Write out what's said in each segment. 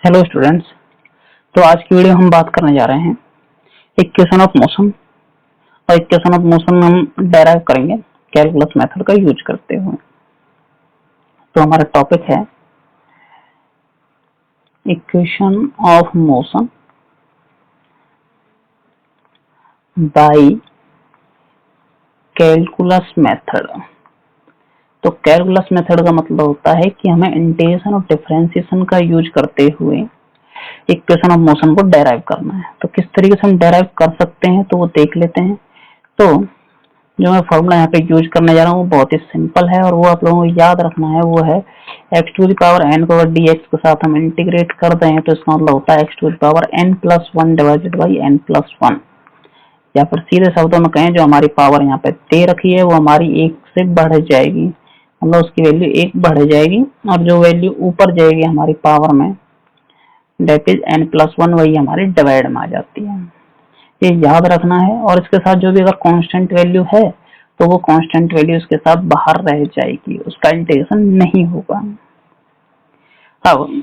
Hello students. तो आज की वीडियो हम बात करने जा रहे हैं इक्वेशन ऑफ मोशन। और इक्वेशन ऑफ मोशन हम डेराइव करेंगे कैलकुलस मेथड का यूज करते हुए। तो हमारा टॉपिक है equation of motion by calculus method. तो कैलकुलस मेथड का मतलब होता है कि हमें इंटीग्रेशन और डिफरेंशिएशन का यूज करते हुए इक्वेशन ऑफ मोशन को डेराइव करना है। तो किस तरीके से हम डेराइव कर सकते हैं तो वो देख लेते हैं। तो जो मैं फॉर्मूला यहाँ पे यूज करने जा रहा हूँ वो बहुत ही सिंपल है और वो आप लोगों को याद रखना है। वो है x to the power n को अगर dx के साथ हम इंटीग्रेट कर दें तो इसका मतलब होता है x to the power n+1 divided by n+1। या फिर सीधे शब्दों में कहें जो हमारी पावर यहाँ पे दे रखी है वो हमारी 1 से बढ़ जाएगी, मतलब उसकी वैल्यू 1 बढ़ जाएगी और जो वैल्यू ऊपर जाएगी हमारी पावर में दैट इज n+1 वही हमारी डिवाइड में आ जाती है। ये याद रखना है। और इसके साथ जो भी अगर कांस्टेंट वैल्यू है तो वो कांस्टेंट वैल्यू इसके साथ बाहर रह जाएगी, उसका इंटीग्रेशन नहीं होगा। अब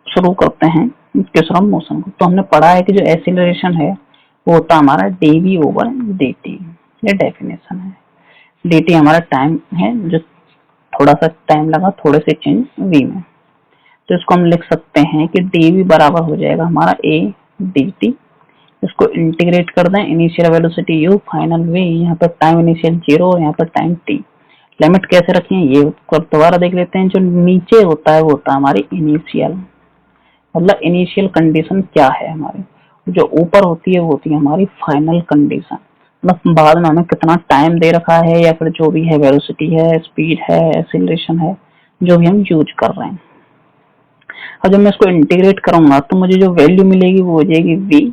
शुरू करते हैं इक्वेशन ऑफ मोशन को। तो हमने पढ़ा है कि जो एक्सीलरेशन है वो होता हमारा dv/dt। ये डेफिनेशन है। dt हमारा टाइम है, जो थोड़ा सा टाइम लगा थोड़े से चेंज v में। तो इसको हम लिख सकते हैं कि dv बराबर हो जाएगा हमारा a dt। इसको इंटीग्रेट कर दें, initial velocity u, final v, यहाँ पर टाइम इनिशियल 0 और यहाँ पर टाइम t। लिमिट कैसे रखें ये दोबारा देख लेते हैं। जो नीचे होता है वो होता है हमारी इनिशियल, मतलब इनिशियल कंडीशन क्या है हमारी। जो ऊपर होती है वो होती है हमारी फाइनल कंडीशन, मतलब बाद में हमें कितना टाइम दे रखा है या फिर जो भी है वेलोसिटी है, स्पीड है, एक्सीलरेशन है, जो भी हम यूज कर रहे हैं। अब जब मैं इसको इंटीग्रेट करूंगा तो मुझे जो वैल्यू मिलेगी वो हो जाएगी v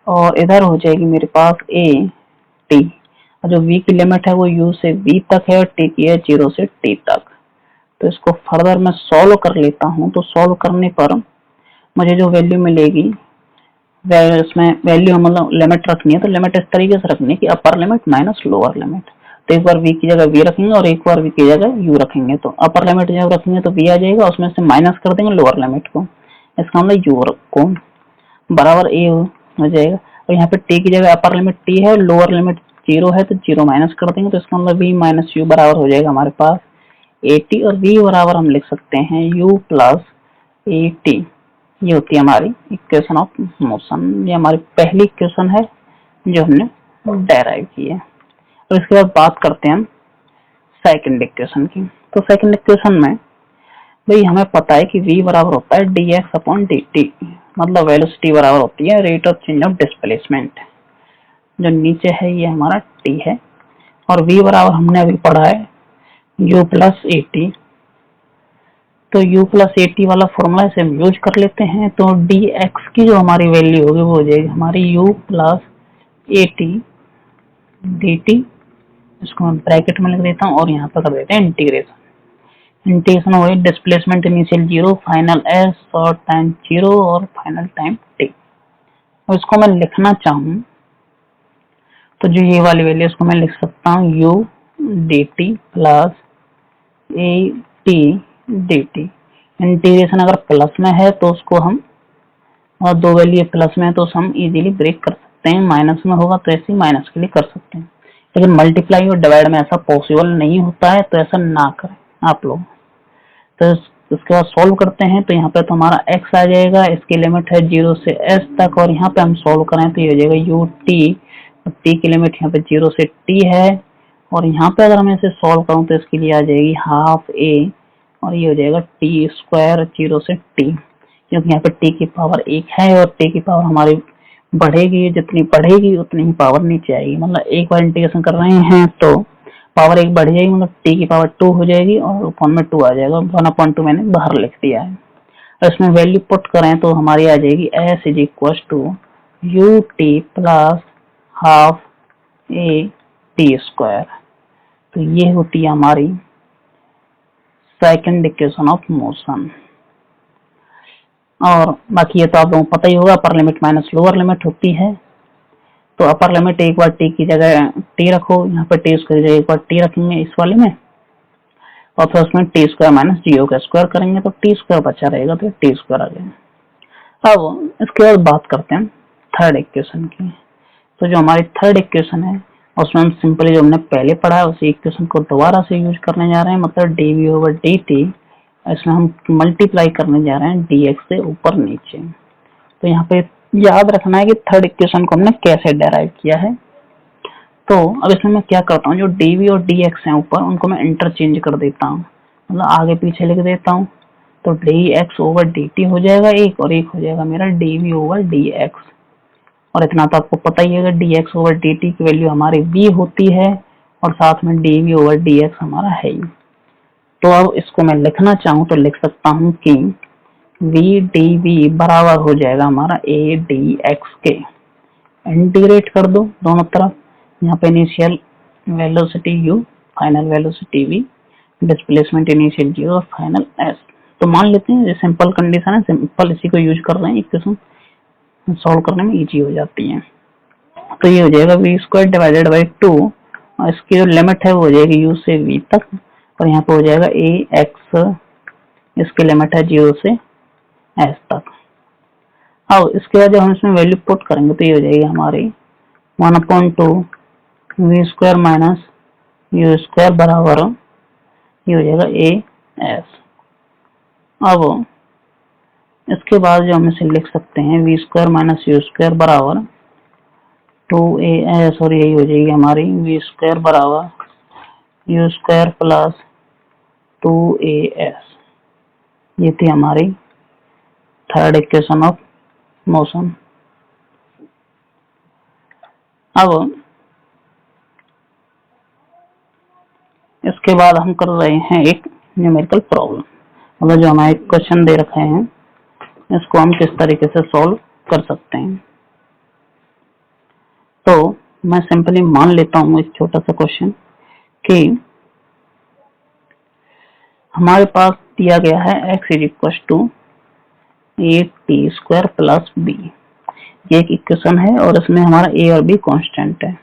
और इधर हो जाएगी मेरे पास a t। और जो v की लिमिट है वो u से v तक है और t की है 0 से t तक। तो इसको फर्दर मैं सॉल्व कर लेता हूँ। तो सॉल्व करने पर मुझे जो वैल्यू मिलेगी उसमें वैल्यू मतलब लिमिट रखनी है। तो लिमिट इस तरीके से रखनी है कि upper limit minus lower limit. तो एक बार v की जगह v रखेंगे और एक बार v की जगह u रखेंगे। तो अपर लिमिट जब रखेंगे तो v आ जाएगा, उसमें से माइनस कर देंगे लोअर लिमिट को, इसका मतलब u को बराबर a हो जाएगा। और यहाँ पे t की जगह अपर लिमिट t है, लोअर लिमिट 0 है, तो 0 माइनस कर देंगे। तो इसका मतलब v माइनस u बराबर हो जाएगा हमारे पास at। और v बराबर हम लिख सकते हैं u प्लस at। ये होती है हमारी इक्वेशन ऑफ मोशन। ये हमारी पहली इक्वेशन है जो हमने डेराइव की है। और इसके बाद बात करते हैं हम सेकंड इक्वेशन की। तो सेकंड इक्वेशन में भाई हमें पता है कि v बराबर होता है dx/dt, मतलब वेलोसिटी बराबर होती है rate of change of displacement. जो नीचे है ये हमारा t है और v बराबर हमने अभी पढ़ा है u प्लस at। तो u प्लस at वाला फॉर्मूला से हम यूज कर लेते हैं। तो dx की जो हमारी वैल्यू होगी वो हो जाएगी हमारी u प्लस at dt। इसको मैं ब्रैकेट में लिख देता हूँ और यहाँ पर कर देते हैं इंटीग्रेशन। इंटीग्रेशन हो गई displacement initial 0, final s, short time 0 और फाइनल टाइम t। और इसको मैं लिखना चाहूँ तो जो ये वाली वैल्यू इसको मैं लिख सकता हूँ u dt plus at dt। Integration अगर प्लस में है तो उसको हम, और दो वैल्यू प्लस में है तो हम इजीली ब्रेक कर सकते हैं। माइनस में होगा तो ऐसे माइनस के लिए कर सकते हैं, लेकिन मल्टीप्लाई और डिवाइड में ऐसा पॉसिबल नहीं होता है, तो ऐसा ना करें आप लोग। तो उसके बाद सॉल्व करते हैं। तो यहाँ पे तो हमारा x आ जाएगा, इसकी लिमिट है 0 से s तक, और यहाँ पे हम सॉल्व करें तो ये हो जाएगा ut। t की लिमिट यहाँ पे 0 से t है, और यहाँ पे अगर मैं इसे सॉल्व करूँ तो इसके लिए आ जाएगी हाफ a और ये हो जाएगा t स्क्वायर 0 से t, क्योंकि यहाँ पे t की पावर 1 है और t की पावर हमारी बढ़ेगी, जितनी बढ़ेगी उतनी ही पावर नीचे आएगी। मतलब एक बार इंटीग्रेशन कर रहे हैं तो पावर 1 बढ़ जाएगी, मतलब t की पावर 2 हो जाएगी और ऊपर में 2 आ जाएगा। 1/2 मैंने बाहर लिख दिया है। और इसमें वैल्यू पुट करें तो हमारी आ जाएगी s is equal to ut plus half a t square. तो ये होती है हमारी सेकंड इक्वेशन ऑफ मोशन। और बाकी ये तो आप लोगों को पता ही होगा, upper limit minus lower limit होती है। तो अपर लिमिट एक बार t की जगह t रखो, यहाँ पर t उसकी जगह एक बार t रखेंगे इस वाले में, और फिर उसमें टी स्क्वायर माइनस जीरो का स्क्वायर करेंगे तो टी स्क्वायर बचा रहेगा, तो टी स्क्वायर आ जाएगा। अब इसके बाद बात करते हैं थर्ड इक्वेशन की। तो जो हमारी थर्ड इक्वेशन है उसमें हम सिंपली जो हमने पहले पढ़ा है उसी इक्वेशन को दोबारा से यूज करने जा रहे हैं, मतलब dv ओवर dt, इसमें हम मल्टीप्लाई करने जा रहे हैं dx से ऊपर नीचे। तो यहाँ पे याद रखना है कि थर्ड इक्वेशन को हमने कैसे डेराइव किया है। तो अब इसमें मैं क्या करता हूँ, जो dv और dx है ऊपर उनको मैं इंटरचेंज कर देता हूँ, मतलब आगे पीछे लिख देता हूँ। तो dx ओवर dt हो जाएगा एक, और एक हो जाएगा मेरा dv ओवर dx। और इतना तो आपको पता ही है, dx ओवर dt की वैल्यू हमारी v होती है और साथ में dv ओवर dx हमारा है ही। तो अब इसको मैं लिखना चाहूँ तो लिख सकता हूँ कि v dv बराबर हो जाएगा हमारा a dx के। इंटीग्रेट कर दो दोनों तरफ, यहाँ पे initial velocity u, final velocity v, displacement initial 0 और फाइनल s। तो मान लेते हैं ये सिंपल कंडीशन है, सिंपल इसी को यूज कर रहे हैं, इक्वेशन सॉल्व करने में इजी हो जाती है। तो ये हो जाएगा वी स्क्वायर डिवाइडेड बाई 2, और इसकी जो लिमिट है वो हो जाएगी u से v तक, और यहाँ पे हो जाएगा a x, इसकी लिमिट है 0 से s तक। अब इसके बाद जब हम इसमें वैल्यू पुट करेंगे तो ये हो जाएगी हमारी 1/2 v square minus u square बराबर ये हो जाएगा a s। अब इसके बाद जो हम इसे लिख सकते हैं v square minus u square बराबर 2a, सॉरी यही हो जाएगी हमारी v स्क्वायर बराबर u स्क्वायर प्लस 2as। ये थी हमारी थर्ड इक्वेशन ऑफ मोशन। अब इसके बाद हम कर रहे हैं एक न्यूमेरिकल प्रॉब्लम, मतलब जो हमारे क्वेश्चन दे रखे हैं इसको हम किस तरीके से सॉल्व कर सकते हैं। तो मैं सिंपली मान लेता हूँ एक छोटा सा क्वेश्चन कि हमारे पास दिया गया है x is equal to a t square plus b, ये एक इक्वेशन है और इसमें हमारा a और b कांस्टेंट है।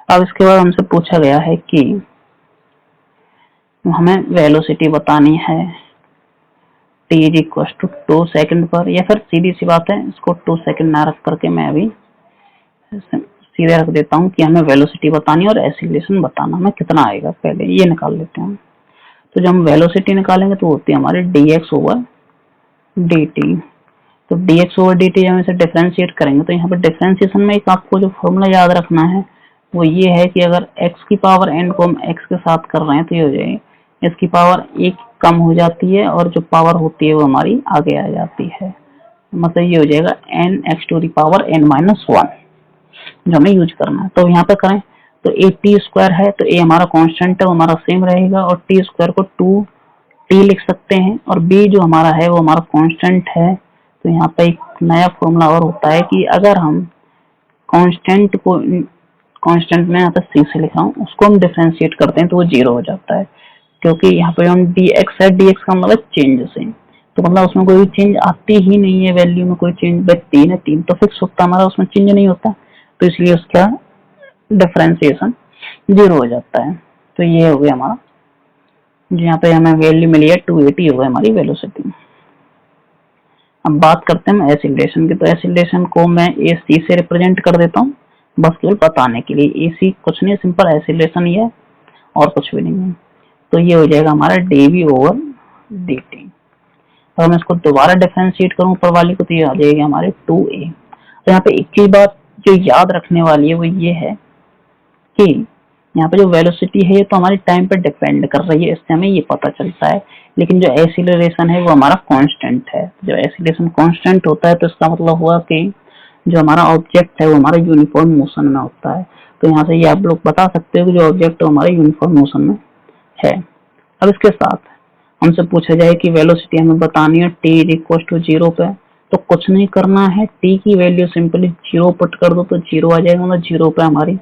अब इसके बाद हमसे पूछा गया है कि हमें वेलोसिटी बतानी है t is equal to 2 second पर, या फिर सीधी सी बात है इसको 2 सेकंड ना रख करके मैं अभी सीधे रख देता हूँ कि हमें वेलोसिटी बतानी है और एक्सीलरेशन बताना, हमें कितना आएगा पहले ये निकाल लेते हैं। तो जब हम वेलोसिटी निकालेंगे तो होती है हमारी dx ओवर dt। तो dx ओवर dt जब हम इसे डिफरेंशिएट करेंगे तो यहाँ पर डिफरेंशिएशन में एक आपको जो फॉर्मूला याद रखना है वो ये है कि अगर x की पावर n को हम x के साथ कर रहे हैं तो ये हो जाएगी इसकी पावर एक कम हो जाती है और जो पावर होती है वो हमारी आगे आ जाती है, मतलब ये हो जाएगा n(x to the power n-1) जो हमें यूज करना है। तो यहाँ पे करें तो a t स्क्वायर है तो a हमारा कांस्टेंट है वो हमारा सेम रहेगा, और t स्क्वायर को 2t लिख सकते हैं, और b जो हमारा है वो हमारा कांस्टेंट है। तो यहाँ पे एक नया फॉर्मूला और होता है कि अगर हम कांस्टेंट को, कांस्टेंट में यहाँ पे c से लिखा हूँ, उसको हम डिफरेंशिएट करते हैं तो वो 0 हो जाता है, क्योंकि यहाँ पे हम dx है, dx का मतलब चेंज से, तो मतलब उसमें कोई चेंज आती ही नहीं है, वैल्यू में कोई चेंज। बट 3 है, 3 तो फिक्स होता है हमारा, उसमें चेंज नहीं होता, तो इसलिए उसका डिफरेंशिएशन 0 हो जाता है। तो ये हो गया हमारा, यहाँ पे हमें वैल्यू मिली है 280 हो गई हमारी वेलोसिटी। अब बात करते हैं एक्सीलरेशन की। तो एक्सीलरेशन को मैं ac से रिप्रेजेंट कर देता हूँ, बस केवल बताने के लिए। ac कुछ नहीं, सिंपल एक्सीलरेशन ही है और कुछ भी नहीं है। तो ये हो जाएगा हमारा dv ओवर dt। अगर मैं इसको दोबारा डिफरेंशिएट करूँ ऊपर वाली को तो ये आ जाएगी हमारे 2a। तो यहाँ पे एक चीज बात जो याद रखने वाली है वो ये है कि यहाँ पे जो वेलोसिटी है ये तो हमारी टाइम पे डिपेंड कर रही है, इससे हमें ये पता चलता है, लेकिन जो एक्सीलरेशन है वो हमारा कांस्टेंट है। जब एक्सीलरेशन कांस्टेंट होता है तो इसका मतलब हुआ कि जो हमारा ऑब्जेक्ट है वो हमारा यूनिफॉर्म मोशन में होता है। तो यहाँ से ये आप लोग बता सकते हो कि जो ऑब्जेक्ट है हमारा यूनिफॉर्म मोशन में है। अब इसके साथ हमसे पूछा जाए कि वेलोसिटी हमें बतानी है t इज इक्वल टू 0 पे, तो कुछ नहीं करना है, t की वैल्यू सिंपली 0 पुट कर दो तो 0 आ जाएगा, मतलब 0 पे हमारी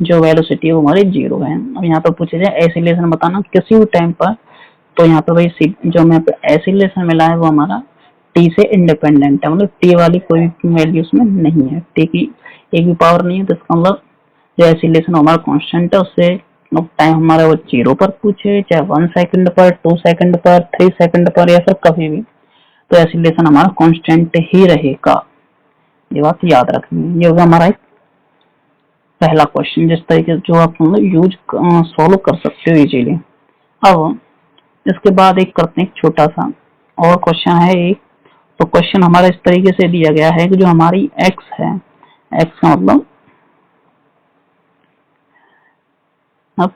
जो वेलोसिटी है वो हमारी 0 है। अब यहाँ पर पूछा जाए एक्सीलरेशन बताना किसी भी टाइम पर, तो यहाँ पे भाई जो हमें एक्सीलरेशन मिला है वो हमारा t से इंडिपेंडेंट है, मतलब t वाली कोई वैल्यू उसमें नहीं है, t की एक भी पावर नहीं है, तो इसका मतलब जो एक्सीलरेशन हमारा कांस्टेंट है उससे मतलब टाइम हमारा वो 0 पर पूछे, चाहे 1 सेकंड पर, 2 सेकंड पर, 3 सेकंड पर, या फिर कभी भी, तो एसिलेशन हमारा कांस्टेंट ही रहेगा। ये बात याद रखनी है। ये होगा हमारा एक पहला क्वेश्चन, जिस तरीके से जो आप यूज सॉल्व कर सकते हो इजीली। अब इसके बाद एक करते हैं छोटा सा और क्वेश्चन है एक। तो क्वेश्चन हमारा इस तरीके से दिया गया है कि जो हमारी x है, x का मतलब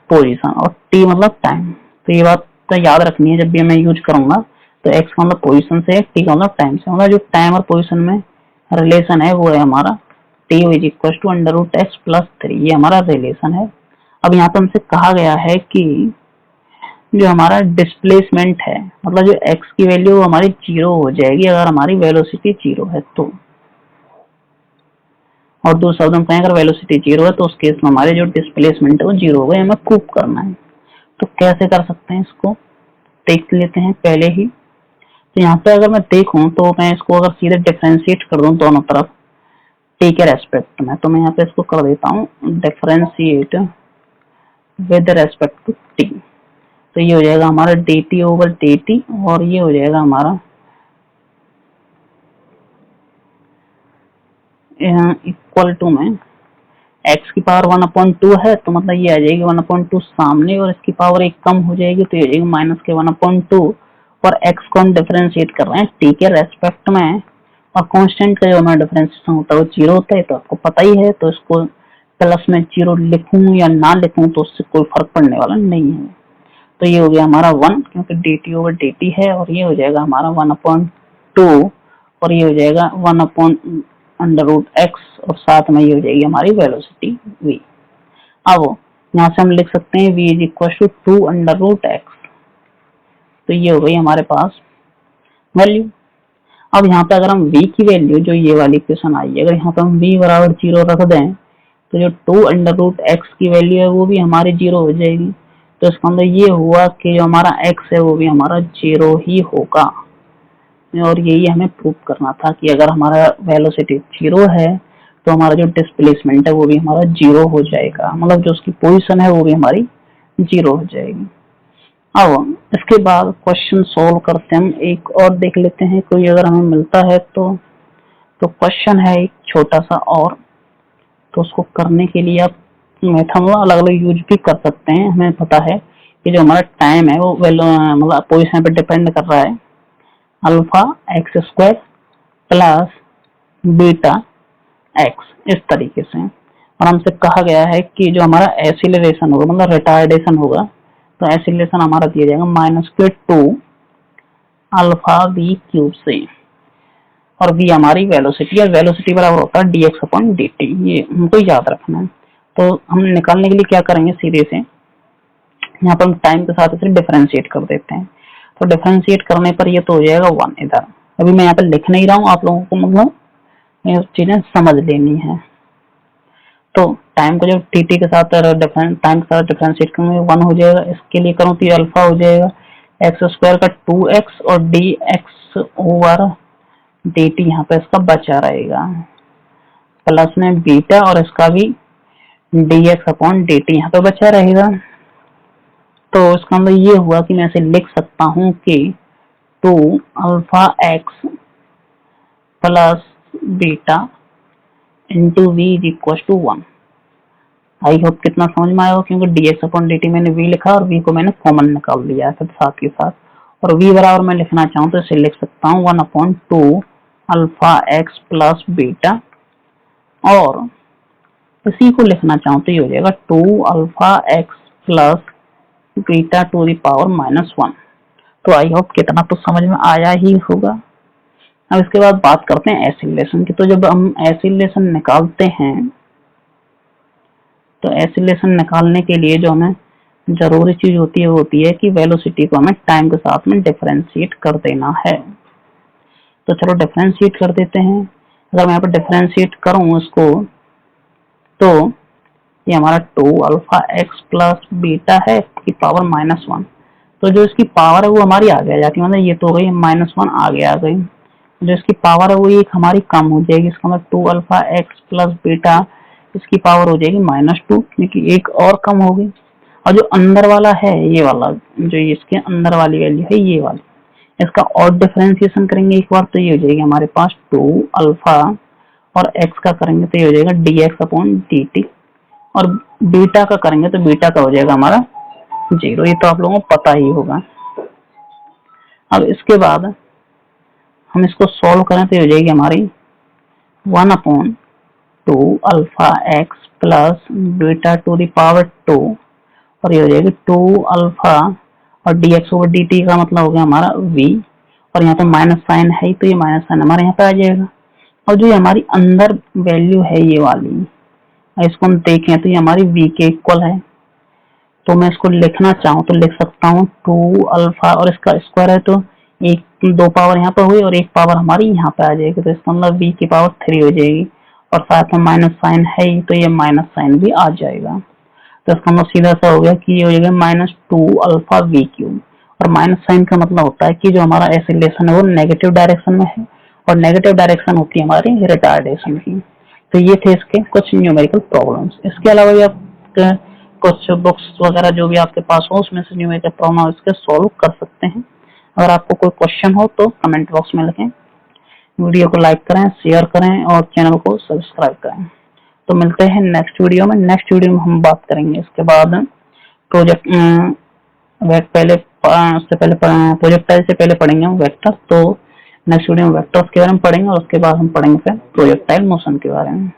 पोजीशन और t मतलब टाइम। तो ये बात तो याद रखनी है जब भी मैं यूज करूंगा। तो x का मतलब पोजीशन से, t का मतलब टाइम से। मतलब जो टाइम और पोजीशन में रिलेशन है वो है हमारा t is equal to under root x plus 3, ये हमारा रिलेशन है। अब यहाँ पे हमसे कहा गया है कि जो हमारा डिस्प्लेसमेंट है, मतलब जो x की वैल्यू हमारी 0 हो जाएगी अगर हमारी वेलोसिटी 0 है तो, और दूसरा शब्द में कहें अगर वेलोसिटी 0 है तो उस केस में हमारे जो डिस्प्लेसमेंट है वो 0 होगा, हमें प्रूव करना है। तो कैसे कर सकते हैं इसको, देख लेते हैं पहले ही। तो यहाँ पे अगर मैं देखूं तो मैं इसको अगर सीधे डिफरेंशिएट कर दूं दोनों तरफ t के रेस्पेक्ट में, तो मैं यहाँ पे इसको कर देता हूँ differentiate with respect to t। तो ये हो जाएगा हमारा dt ओवर dt, और ये हो जाएगा हमारा इक्वल टू में x की पावर 1/2 है, तो मतलब ये आ जाएगी 1/2 सामने, और इसकी पावर एक कम हो जाएगी तो ये हो जाएगी माइनस के 1/2। और x को हम डिफरेंशिएट कर रहे हैं t के रेस्पेक्ट में, और कांस्टेंट का जो हमारा डिफरेंशिएशन होता है वो 0 होता है, तो आपको पता ही है। तो इसको प्लस में 0 लिखूं या ना लिखूं तो उससे कोई फर्क पड़ने वाला नहीं है। तो ये हो गया हमारा 1, क्योंकि dt ओवर dt है, और ये हो जाएगा हमारा 1/2, और ये हो जाएगा 1 अंडर रूट एक्स, और साथ में ये हो जाएगी हमारी वेलोसिटी v। अब यहाँ से हम लिख सकते हैं v is equal to 2 under root x. तो ये हो गई हमारे पास वैल्यू। अब यहाँ पे अगर हम v की वैल्यू, जो ये वाली इक्वेशन आई है, अगर यहाँ पे हम v बराबर 0 रख दें तो जो 2 अंडर रूट एक्स की वैल्यू है वो भी हमारी 0 हो जाएगी। तो इसका मतलब ये हुआ कि जो हमारा x है वो भी हमारा 0 ही होगा, और यही हमें प्रूव करना था कि अगर हमारा वेलोसिटी 0 है तो हमारा जो डिस्प्लेसमेंट है वो भी हमारा 0 हो जाएगा, मतलब जो उसकी पोजीशन है वो भी हमारी 0 हो जाएगी। अब इसके बाद क्वेश्चन सॉल्व करते हैं हम एक और, देख लेते हैं कोई अगर हमें मिलता है तो क्वेश्चन है एक छोटा सा और। तो उसको करने के लिए आप मेथड अलग अलग यूज भी कर सकते हैं। हमें पता है कि जो हमारा टाइम है वो मतलब पोजीशन पे डिपेंड कर रहा है, alpha x square plus beta x, इस तरीके से। और हमसे कहा गया है कि जो हमारा एसिलरेशन होगा, मतलब रिटार्डेशन होगा, तो एसिलरेशन हमारा दिया जाएगा -2 अल्फा वी क्यूब से, और v हमारी वेलोसिटी है, वेलोसिटी बराबर होता है dx/dt। ये हमको याद रखना है। तो हम निकालने के लिए क्या करेंगे, सीधे से यहाँ पर हम टाइम के साथ इसे डिफरेंशिएट कर देते हैं। तो डिफरेंशिएट करने पर ये तो हो जाएगा 1 इधर। अभी मैं यहाँ पे लिख नहीं रहा हूँ, आप लोगों को मतलब ये चीजें समझ लेनी है। तो टाइम को जब टी के साथ टाइम के साथ डिफरेंशिएट करूंगा 1 हो जाएगा। इसके लिए करूँ तो ये अल्फा हो जाएगा एक्स स्क्वायर का 2x, और D x over D T यहाँ पे इसका बचा रहेगा, प्लस में बीटा, और इसका भी dx/dt यहाँ पे बचा रहेगा। तो इसका मतलब ये हुआ कि मैं इसे लिख सकता हूँ कि 2 alpha x plus beta into v is equal to 1। I hope कितना समझ में आया हो, क्योंकि dx/dt मैंने v लिखा और v को मैंने कॉमन निकाल लिया है साथ के साथ। और v बराबर मैं लिखना चाहूँ तो इसे लिख सकता हूँ 1/2 अल्फा एक्स प्लस बीटा, और इसी को लिखना चाहूँ तो ये हो जाएगा 2 alpha x plus beta two the power -1। तो आई होप कितना तो समझ में आया ही होगा। अब इसके बाद बात करते हैं एसिलेशन की। तो जब हम एसिलेशन निकालते हैं तो एसिलेशन निकालने के लिए जो हमें जरूरी चीज होती है वो होती है कि वेलोसिटी को हमें टाइम के साथ में डिफरेंशिएट कर देना है। तो चलो डिफरेंशिएट कर देते हैं। अगर मैं यहाँ पर डिफरेंशिएट करूँ इसको तो ये हमारा 2 अल्फा एक्स प्लस बीटा है की पावर -1। तो जो इसकी पावर है वो हमारी आगे आ जाती है, मतलब ये तो हो गई -1 आगे आ गई। जो इसकी पावर है वो एक हमारी कम हो जाएगी, इसका मतलब 2 अल्फा एक्स प्लस बीटा, इसकी पावर हो जाएगी -2, क्योंकि एक और कम होगी। और जो अंदर वाला है ये वाला, जो इसके अंदर वाली वैल्यू है ये वाली, इसका और डिफरेंशिएशन करेंगे एक बार तो ये हो जाएगी हमारे पास 2 अल्फा, और x का करेंगे तो ये हो जाएगा dx अपॉन dt, और बीटा का करेंगे तो बीटा का हो जाएगा हमारा 0। ये तो आप लोगों को पता ही होगा। अब इसके बाद हम इसको सॉल्व करें तो ये हो जाएगी हमारी 1 upon 2 alpha x plus beta two the power 2, और ये हो जाएगी 2 अल्फा, और dx ओवर dt का मतलब हो गया हमारा v, और यहाँ पे माइनस साइन है तो ये माइनस साइन हमारे यहाँ पे आ जाएगा। और जो हमारी अंदर वैल्यू है ये वाली, इसको हम देखें तो ये हमारी v के इक्वल है, तो मैं इसको लिखना चाहूँ तो लिख सकता हूँ 2 अल्फा, और इसका स्क्वायर है तो एक 2 पावर यहाँ पे हुई और एक पावर हमारी यहाँ पे आ जाएगी, तो इसका मतलब v की पावर 3 हो जाएगी, और साथ में माइनस साइन है तो ये माइनस साइन भी आ जाएगा। तो इसका मतलब सीधा सा हो गया कि ये हो जाएगा -2 अल्फा v क्यूब, और माइनस साइन का मतलब होता है कि जो हमारा एक्सीलरेशन है वो नेगेटिव डायरेक्शन में है, और नेगेटिव डायरेक्शन होती है हमारी रिटार्डेशन की। तो ये थे इसके कुछ न्यूमेरिकल प्रॉब्लम्स। इसके अलावा भी आप कुछ बुक्स वगैरह जो भी आपके पास हो उसमें से न्यूमेरिकल प्रॉब्लम इसके सॉल्व कर सकते हैं। अगर आपको कोई क्वेश्चन हो तो कमेंट बॉक्स में लिखें। वीडियो को लाइक करें, शेयर करें और चैनल को सब्सक्राइब करें। तो मिलते हैं नेक्स्ट वीडियो में। नेक्स्ट वीडियो में हम बात करेंगे इसके बाद प्रोजेक्ट पहले उससे पहले प्रोजेक्टाइल से पहले पढ़ेंगे हम वेक्टर। तो नेक्स्ट वीडियो में वेक्टर्स के बारे में पढ़ेंगे और उसके बाद हम पढ़ेंगे फिर प्रोजेक्टाइल मोशन के बारे में।